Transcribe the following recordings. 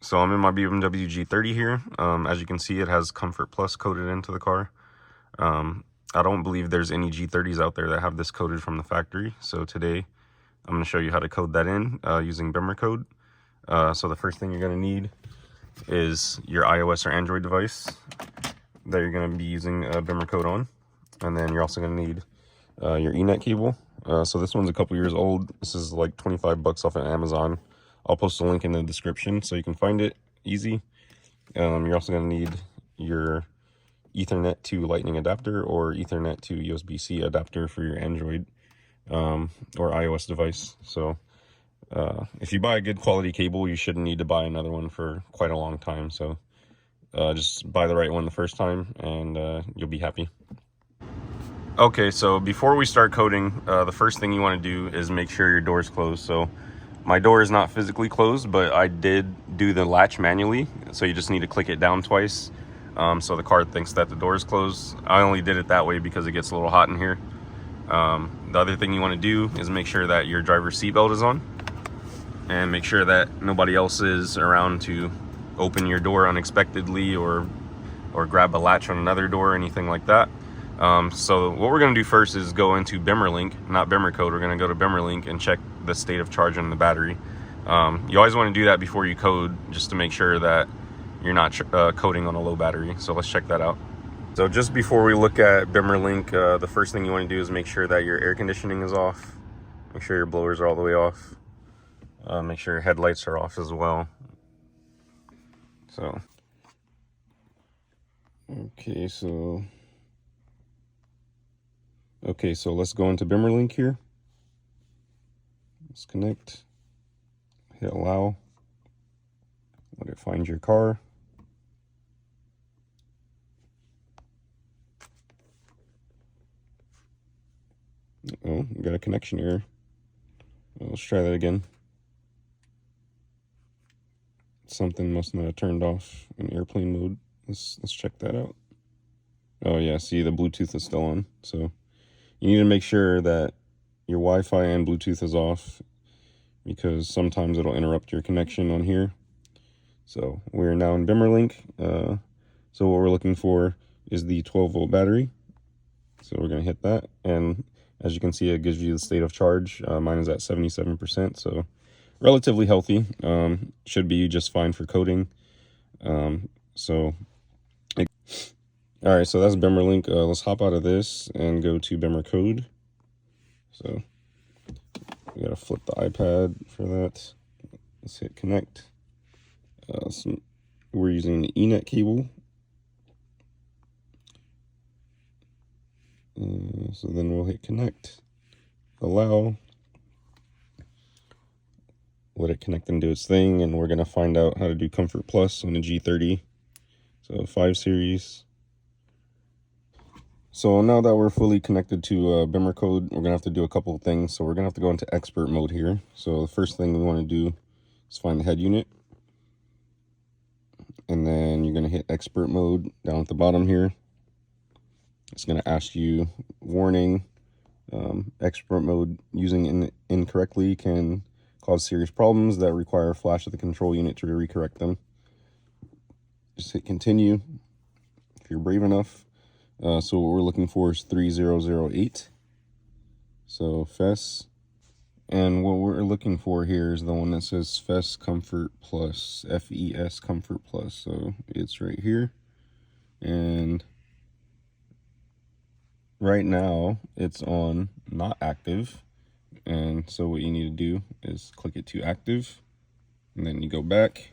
So I'm in my BMW G30 here. As you can see, it has Comfort Plus coded into the car. I don't believe there's any G30s out there that have this coded from the factory. So today I'm going to show you how to code that in using BimmerCode. So the first thing you're going to need is your iOS or Android device that you're going to be using BimmerCode on. And then you're also going to need your Ethernet cable. So this one's a couple years old. This is like 25 bucks off of Amazon. I'll post a link in the description so you can find it easy. You're also going to need your Ethernet to Lightning adapter or Ethernet to USB-C adapter for your Android or iOS device. So if you buy a good quality cable, you shouldn't need to buy another one for quite a long time. So just buy the right one the first time and you'll be happy. Okay, so before we start coding, the first thing you want to do is make sure your door is closed. So my door is not physically closed, but I did do the latch manually. So you just need to click it down twice. So the car thinks that the door is closed. I only did it that way because it gets a little hot in here. The other thing you want to do is make sure that your driver's seatbelt is on. And make sure that nobody else is around to open your door unexpectedly or grab a latch on another door or anything like that. So what we're going to do first is go into BimmerLink, not BimmerCode. We're going to go to BimmerLink and check the state of charge on the battery. You always want to do that before you code, just to make sure that you're not coding on a low battery. So let's check that out. So just before we look at BimmerLink, the first thing you want to do is make sure that your air conditioning is off. Make sure your blowers are all the way off. Make sure your headlights are off as well. So, okay, so let's go into BimmerLink here. Let's connect, hit allow, let it find your car. Oh, we got a connection error. Let's try that again. Something must not have turned off in airplane mode. Let's check that out. Oh yeah, see, the Bluetooth is still on. So you need to make sure that your Wi-Fi and Bluetooth is off, because sometimes it'll interrupt your connection on here. So we're now in BimmerLink. So what we're looking for is the 12-volt battery. So we're going to hit that. And as you can see, it gives you the state of charge. Mine is at 77%. So relatively healthy. Should be just fine for coding. All right, so that's BimmerLink. Let's hop out of this and go to BimmerCode. So we gotta flip the iPad for that. Let's hit connect. So we're using the Ethernet cable. So then we'll hit connect, allow, let it connect and do its thing, and we're gonna find out how to do Comfort Plus on the G30. So 5 series. So now that we're fully connected to BimmerCode, we're gonna have to do a couple of things. So we're gonna have to go into expert mode here. So the first thing we want to do is find the head unit, and then you're gonna hit expert mode down at the bottom here. It's gonna ask you, warning, expert mode using incorrectly can cause serious problems that require a flash of the control unit to recorrect them. Just hit continue if you're brave enough. So what we're looking for is 3008. So FES. And what we're looking for here is the one that says FES Comfort Plus, FES Comfort Plus. So it's right here. And right now it's on not active. And so what you need to do is click it to active, and then you go back.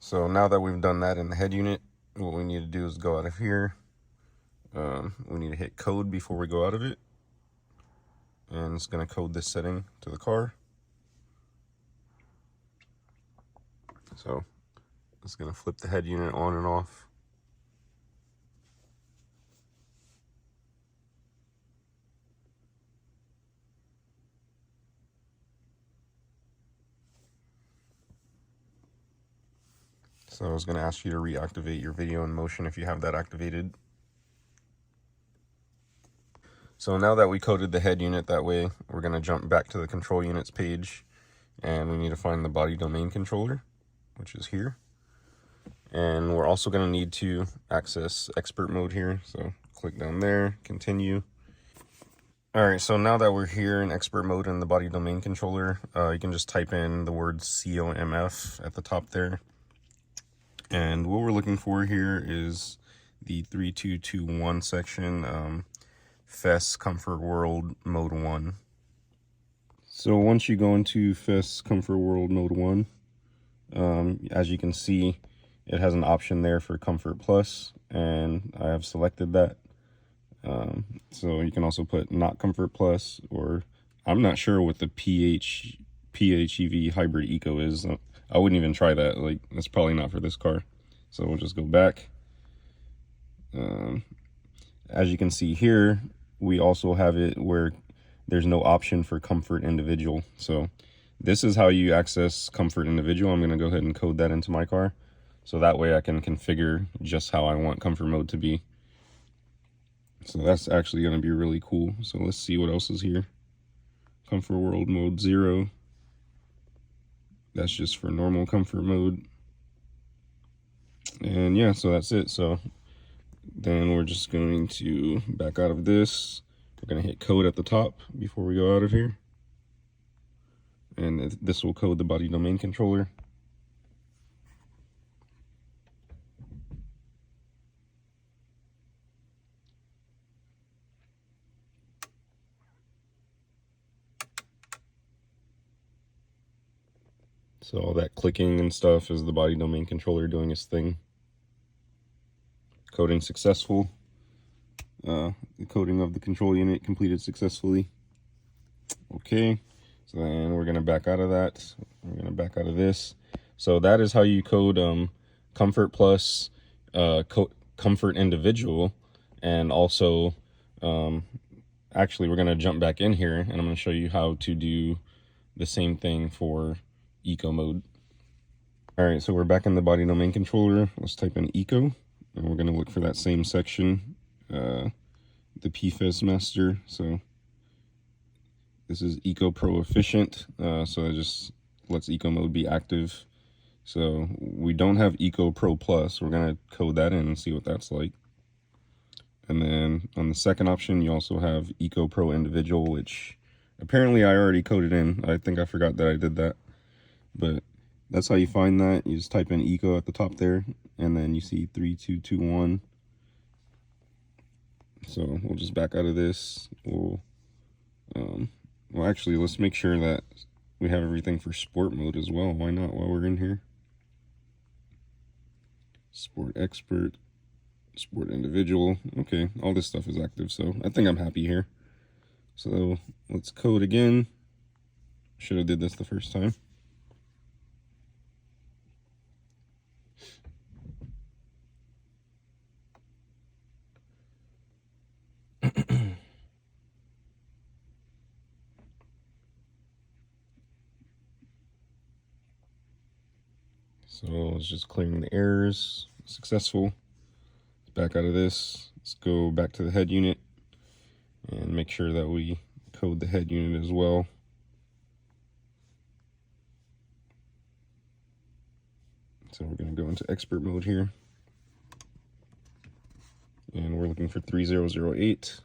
So now that we've done that in the head unit, what we need to do is go out of here. We need to hit code before we go out of it. And it's going to code this setting to the car. So it's going to flip the head unit on and off. So I was going to ask you to reactivate your video in motion if you have that activated. So now that we coded the head unit that way, we're going to jump back to the control units page, And we need to find the body domain controller, which is here. And we're also going to need to access expert mode here. So click down there, continue. All right, so now that we're here in expert mode in the body domain controller, you can just type in the word COMF at the top there. And what we're looking for here is the 3221 section, FES Comfort World Mode 1. So once you go into FES Comfort World Mode 1, as you can see, it has an option there for Comfort Plus, and I have selected that. So you can also put not Comfort Plus, or I'm not sure what the PHEV Hybrid Eco is. I wouldn't even try that. Like, that's probably not for this car. So we'll just go back. As you can see here, we also have it where there's no option for Comfort Individual. So this is how you access Comfort Individual. I'm going to go ahead and code that into my car. So that way I can configure just how I want comfort mode to be. So that's actually going to be really cool. So let's see what else is here. Comfort World Mode 0. That's just for normal comfort mode. And yeah, so that's it. So then we're just going to back out of this. We're going to hit code at the top before we go out of here. And this will code the body domain controller. So all that clicking and stuff is the body domain controller doing its thing. Coding successful. The coding of the control unit completed successfully. Okay, so then we're gonna back out of that. We're gonna back out of this. So that is how you code Comfort Plus, Comfort Individual, and also actually we're gonna jump back in here and I'm gonna show you how to do the same thing for Eco mode. All right, so we're back in the body domain controller. Let's type in Eco, and we're gonna look for that same section, the PFES master. So this is Eco Pro Efficient, so it just lets Eco mode be active. So we don't have Eco Pro Plus. We're gonna code that in and see what that's like. And then on the second option, you also have Eco Pro Individual, which apparently I already coded in. I think I forgot that I did that. But that's how you find that. You just type in Eco at the top there, and then you see 3221. So we'll just back out of this. Well, actually, let's make sure that we have everything for sport mode as well. Why not while we're in here? Sport Expert, Sport Individual. Okay, all this stuff is active, so I think I'm happy here. So let's code again. Should have did this the first time. So it's just clearing the errors. Successful. Back out of this. Let's go back to the head unit and make sure that we code the head unit as well. So we're going to go into expert mode here. And we're looking for 3008.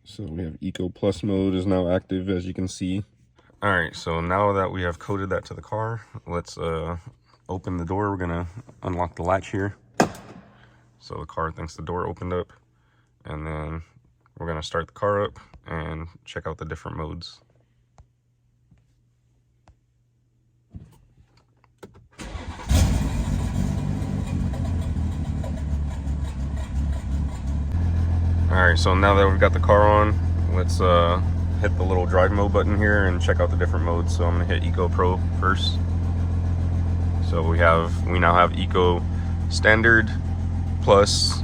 So we have Eco Plus mode is now active, as you can see. All right, so now that we have coded that to the car, let's open the door. We're gonna unlock the latch here. So the car thinks the door opened up, and then we're gonna start the car up and check out the different modes. All right, so now that we've got the car on, let's hit the little drive mode button here and check out the different modes. So I'm gonna hit Eco Pro first. So we now have Eco Standard plus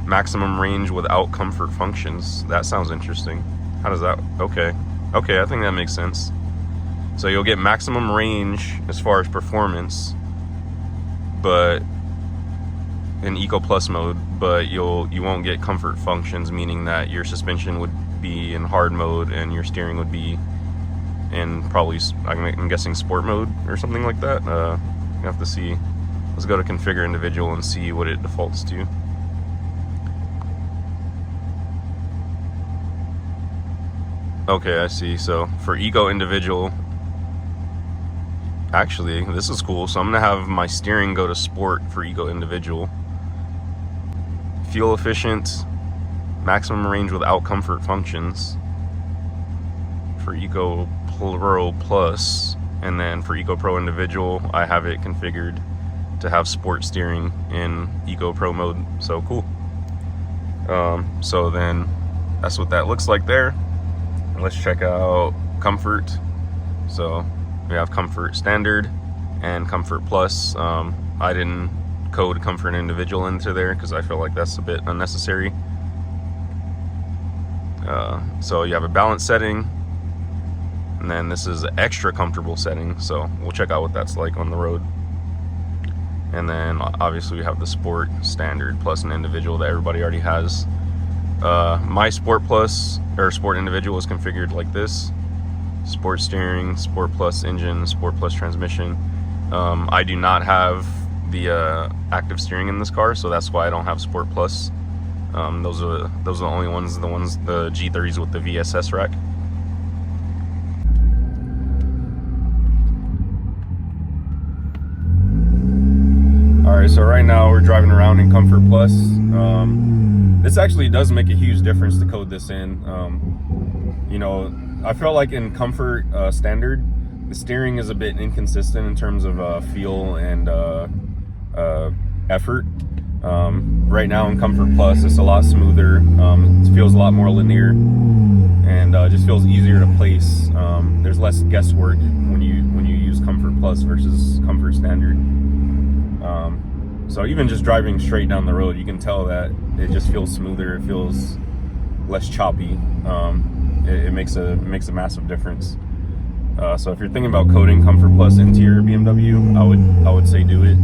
maximum range without comfort functions. That sounds interesting. How does that? Okay, I think that makes sense. So you'll get maximum range as far as performance, but in Eco Plus mode, but you won't get comfort functions, meaning that your suspension would be in hard mode, and your steering would be in probably, I'm guessing, sport mode or something like that. You have to see. Let's go to configure individual and see what it defaults to. Okay, I see. So for eco individual, actually, this is cool. So I'm gonna have my steering go to sport for eco individual. Fuel efficient, maximum range without comfort functions for Eco Pro Plus, and then for Eco Pro individual, I have it configured to have sport steering in Eco Pro mode. So cool. So then that's what that looks like there. Let's check out comfort. So we have comfort standard and comfort plus. I didn't code comfort individual into there because I feel like that's a bit unnecessary. So you have a balance setting, and then this is an extra comfortable setting, so we'll check out what that's like on the road. And then obviously we have the sport standard plus an individual that everybody already has. My sport plus or sport individual is configured like this: sport steering, sport plus engine, sport plus transmission. I do not have the active steering in this car, so that's why I don't have sport plus. Those are the only ones, the G30s with the VSS rack. Alright, so right now we're driving around in Comfort Plus. This actually does make a huge difference to code this in. You know, I feel like in Comfort Standard, the steering is a bit inconsistent in terms of feel and effort. Right now in Comfort Plus, it's a lot smoother. It feels a lot more linear, and just feels easier to place. There's less guesswork when you use Comfort Plus versus Comfort Standard. So even just driving straight down the road, you can tell that it just feels smoother. It feels less choppy. It makes a massive difference. So if you're thinking about coding Comfort Plus into your BMW, I would say do it.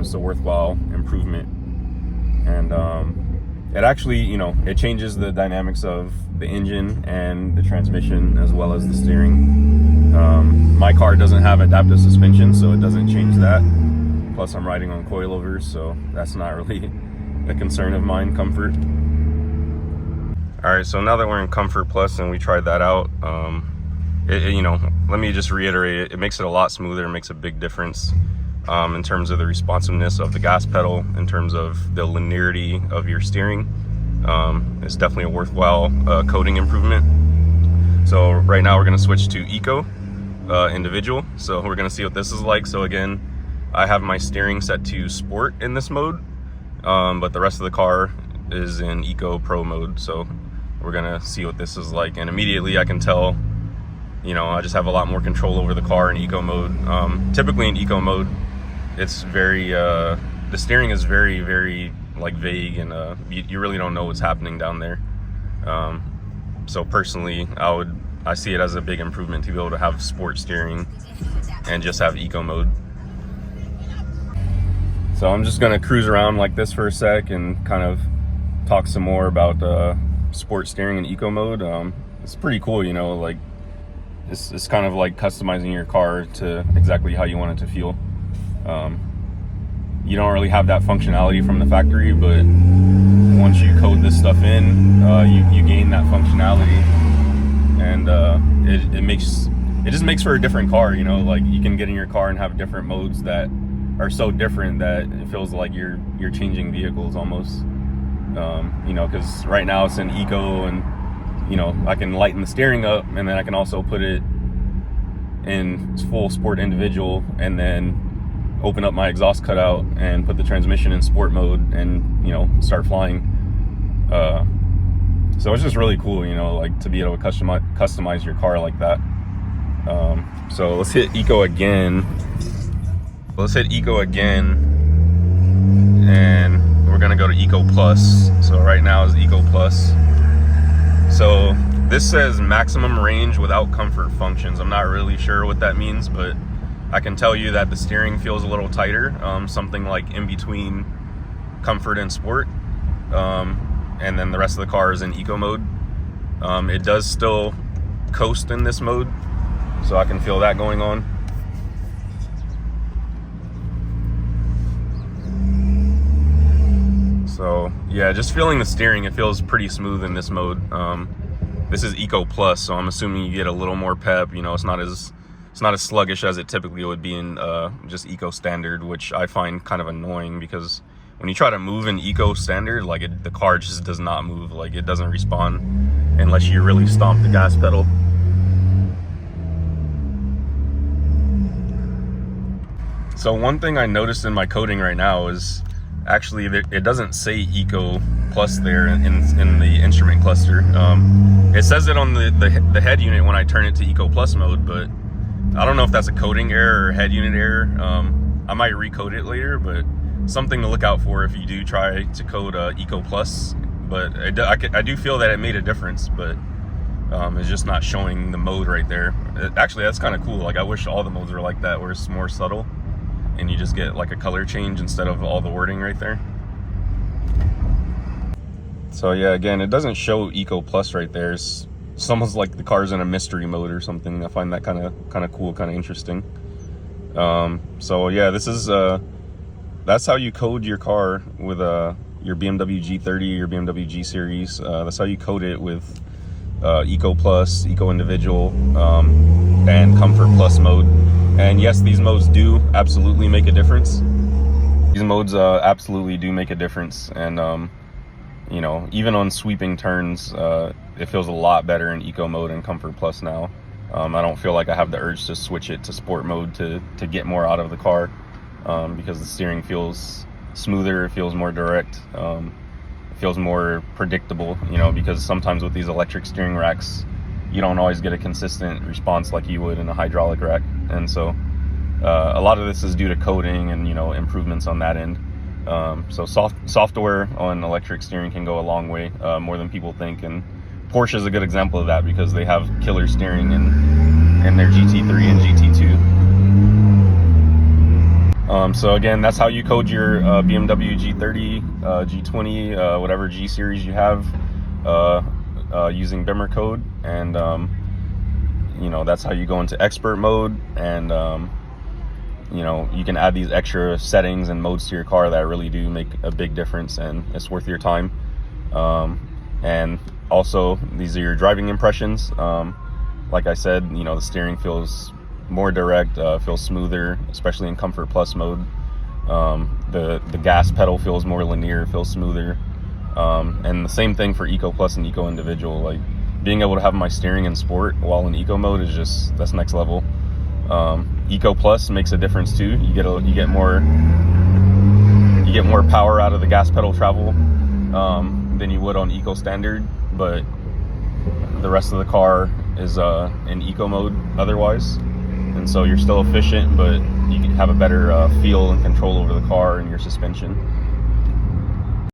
It's a worthwhile improvement, and it actually, you know, it changes the dynamics of the engine and the transmission as well as the steering. My car doesn't have adaptive suspension, so it doesn't change that. Plus I'm riding on coilovers, so that's not really a concern of mine, comfort. All right, so now that we're in Comfort Plus and we tried that out, you know, let me just reiterate it. It makes it a lot smoother. It makes a big difference in terms of the responsiveness of the gas pedal, in terms of the linearity of your steering. It's definitely a worthwhile coding improvement. So right now we're going to switch to Eco individual. So we're going to see what this is like. So again, I have my steering set to sport in this mode, but the rest of the car is in Eco Pro mode. So we're gonna see what this is like, and immediately I can tell, you know, I just have a lot more control over the car in Eco mode. Typically in Eco mode, it's very, the steering is very, very like vague, and you really don't know what's happening down there. So personally, I see it as a big improvement to be able to have sport steering and just have Eco mode. So I'm just gonna cruise around like this for a sec and kind of talk some more about sport steering in Eco mode. It's pretty cool, you know, like it's kind of like customizing your car to exactly how you want it to feel. You don't really have that functionality from the factory, but once you code this stuff in, you gain that functionality, and it just makes for a different car, you know. Like you can get in your car and have different modes that are so different that it feels like you're changing vehicles almost. You know, because right now it's in Eco, and you know, I can lighten the steering up, and then I can also put it in full sport individual, and then open up my exhaust cutout and put the transmission in sport mode, and you know, start flying. So it's just really cool, you know, like to be able to customize your car like that. So let's hit Eco again. Let's hit Eco again, and we're gonna go to Eco Plus. So right now is Eco Plus. So this says maximum range without comfort functions. I'm not really sure what that means, but I can tell you that the steering feels a little tighter, something like in between comfort and sport. And then the rest of the car is in Eco mode. It does still coast in this mode, so I can feel that going on. So yeah, just feeling the steering, it feels pretty smooth in this mode. This is Eco Plus, so I'm assuming you get a little more pep. You know, it's not as sluggish as it typically would be in just Eco Standard, which I find kind of annoying, because when you try to move in Eco Standard, like the car just does not move. Like, it doesn't respond unless you really stomp the gas pedal. So one thing I noticed in my coding right now is actually it doesn't say Eco Plus there in the instrument cluster. It says it on the head unit when I turn it to Eco Plus mode, but I don't know if that's a coding error or head unit error. I might recode it later, but something to look out for if you do try to code Eco Plus. But I do feel that it made a difference, but it's just not showing the mode right there. Actually, that's kind of cool. Like, I wish all the modes were like that, where it's more subtle and you just get like a color change instead of all the wording right there. So yeah, again, it doesn't show Eco Plus right there. It's almost like the car's in a mystery mode or something. I find that kind of cool, kind of interesting. So yeah, this is that's how you code your car with your BMW G30, your BMW G series. That's how you code it with Eco Plus, Eco Individual, and Comfort Plus mode. And yes, these modes do absolutely make a difference. These modes absolutely do make a difference. And you know, even on sweeping turns, it feels a lot better in Eco mode and Comfort Plus now. I don't feel like I have the urge to switch it to Sport mode to get more out of the car, because the steering feels smoother, it feels more direct, it feels more predictable, you know, because sometimes with these electric steering racks, you don't always get a consistent response like you would in a hydraulic rack. And so a lot of this is due to coding and, you know, improvements on that end. So software on electric steering can go a long way, more than people think. And Porsche is a good example of that, because they have killer steering in their GT3 and GT2. So again, that's how you code your BMW G30, G20, whatever G series you have, using BimmerCode. And you know, that's how you go into expert mode. And you know, you can add these extra settings and modes to your car that really do make a big difference, and it's worth your time. And also, these are your driving impressions. Like I said, you know, the steering feels more direct, feels smoother, especially in Comfort Plus mode. The gas pedal feels more linear, feels smoother. And the same thing for Eco Plus and Eco Individual. Like, being able to have my steering in Sport while in Eco mode is just, that's next level. Eco Plus makes a difference too. You get more power out of the gas pedal travel than you would on Eco Standard, but the rest of the car is in Eco mode otherwise, and so you're still efficient, but you can have a better feel and control over the car and your suspension.